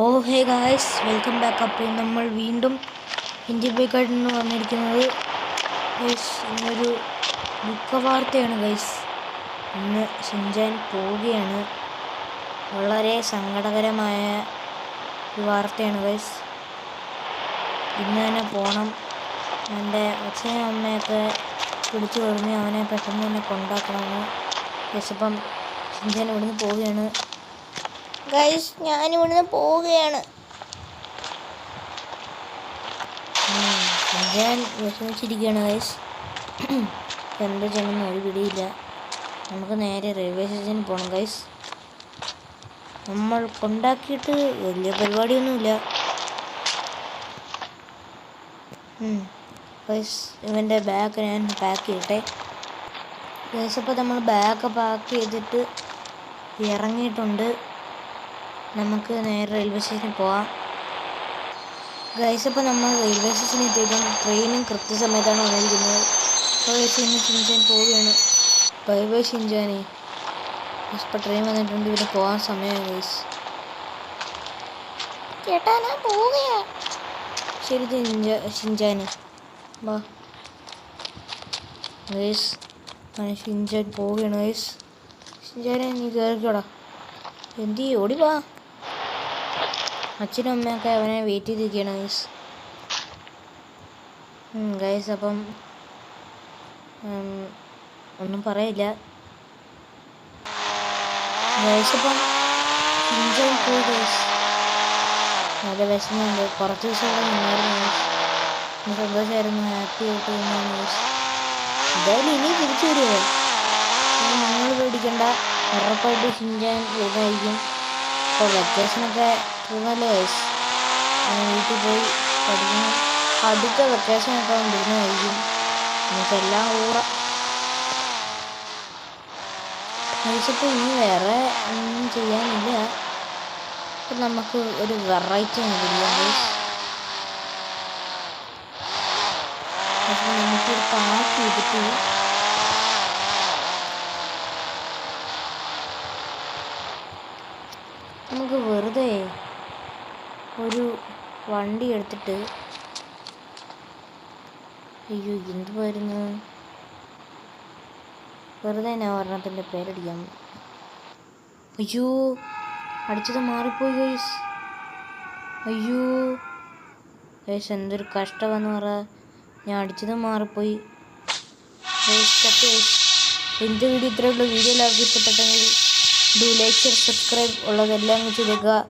ഓ hey guys, welcome back. അപ്പോൾ നമ്മൾ വീണ്ടും ഹിന്ദി ബൈക്കായിട്ട് നിന്ന് വന്നിരിക്കുന്നത് ഗൈസ്. ഇന്നൊരു ദുഃഖവാർത്തയാണ് ഗൈസ്. ഇന്ന് ഷിൻചാൻ പോവുകയാണ്. വളരെ സങ്കടകരമായ ഒരു വാർത്തയാണ് ഗൈസ്. ഇന്ന് തന്നെ പോകണം. എൻ്റെ അച്ഛനും അമ്മയൊക്കെ വിളിച്ചു പറഞ്ഞ് അവനെ പെട്ടെന്ന് തന്നെ കൊണ്ടാക്കണമെന്ന് ഗൈസ്. അപ്പം ഷിൻചാൻ ഇവിടുന്ന് പോവുകയാണ് ഗൈസ്. ഞാനിവിടുന്ന് പോവുകയാണ്. ഞാൻ വിഷമിച്ചിരിക്കുകയാണ് ഗൈസ്. എന്താ ചെയ്യണമെന്ന് ഒരു പിടിയില്ല. നമുക്ക് നേരെ റെയിൽവേ സ്റ്റേഷനിൽ പോകണം ഗൈസ്. നമ്മൾ കൊണ്ടാക്കിയിട്ട് വലിയ പരിപാടിയൊന്നുമില്ല ഗൈസ്. ഇവൻ്റെ ബാഗ് ഞാൻ പാക്ക് ചെയ്യട്ടെ ഗൈസ്. അപ്പോൾ നമ്മൾ ബാഗ് പാക്ക് ചെയ്തിട്ട് ഇറങ്ങിയിട്ടുണ്ട്. നമുക്ക് നേരെ റെയിൽവേ സ്റ്റേഷനിൽ പോവാം ഗൈസ്. അപ്പോൾ നമ്മൾ റെയിൽവേ സ്റ്റേഷനിൽ എത്തിയിട്ടും ട്രെയിനും കൃത്യസമയത്താണ് വന്നിരിക്കുന്നത്. ഇന്ന് ഷിൻചാൻ പോവുകയാണ്. ബൈ ബൈ ഷിൻചാനെ. ഇപ്പോൾ ട്രെയിൻ വന്നിട്ടുണ്ട്. ഇവിടെ പോകാൻ സമയമായി ഗൈസ്. ചേട്ടാ ഞാൻ പോവുകയാണ്. ശരി ഷിൻചാനെ വാ ഗൈസ്. ഷിൻചാൻ പോവുകയാണ് ഗൈസ്. ഷിൻചാനെ നീ കയറിക്കോടാ. എന്തി ഓടി വാ. അച്ഛനും അമ്മയൊക്കെ അവനെ വെയിറ്റ് ചെയ്തിരിക്കുകയാണ് ഗൈസ്. ഗൈസ് അപ്പം ഒന്നും പറയില്ല ഗൈസ്. അപ്പം ഷിൻചാൻ പോയി ഗൈസ്. നല്ല വിഷമമുണ്ട്. കുറച്ച് ദിവസം ഇവിടെ നിന്നായിരുന്നു ഗൈസ്. സന്തോഷമായിരുന്നു. ഹാപ്പി ആയിട്ട് നിന്നാണ് ഗൈസ്. എന്തായാലും ഇനി തിരിച്ചു വരുമോ നിങ്ങൾ പേടിക്കണ്ട. ഉറപ്പായിട്ട് ഷിൻചാൻ വരുന്നതായിരിക്കും. ഇപ്പോൾ വെക്കേഷനൊക്കെ തീർന്നല്ലേ ഗൈസ്. വീട്ടിൽ പോയി പഠിക്കണം. അടുത്ത വെക്കേഷനൊക്കെ വരുന്നതായിരിക്കും. നമുക്കെല്ലാം കൂടെ കഴിച്ചിപ്പോൾ ഇനി വേറെ ഒന്നും ചെയ്യാനില്ല. അപ്പം നമുക്ക് ഒരു വെറൈറ്റി ചെയ്യാം ഗൈസ്. അപ്പോൾ നമുക്കൊരു പാക്ക് ചെയ്തിട്ട് നമുക്ക് വെറുതെ ഒരു വണ്ടി എടുത്തിട്ട് അയ്യോ എന്തുവായിരുന്നു വെറുതെ ഞാൻ ഒരെണ്ണത്തിൻ്റെ പേരടിക്കാം. അയ്യോ അടിച്ചത് മാറിപ്പോയി ഗൈസ്. അയ്യോ ഗൈസ് എന്തൊരു കഷ്ടമെന്ന് പറ. ഞാൻ അടിച്ചത് മാറിപ്പോയി ഗൈസ്. എൻ്റെ വീഡിയോ ഇത്രയുള്ള വീഡിയോ എല്ലാവർക്കും ഇഷ്ടപ്പെട്ടെങ്കിൽ ഡു ലൈക്ക് ഷെയർ സബ്സ്ക്രൈബ് ഉള്ളതെല്ലാം ചെയ്തേക്കുക.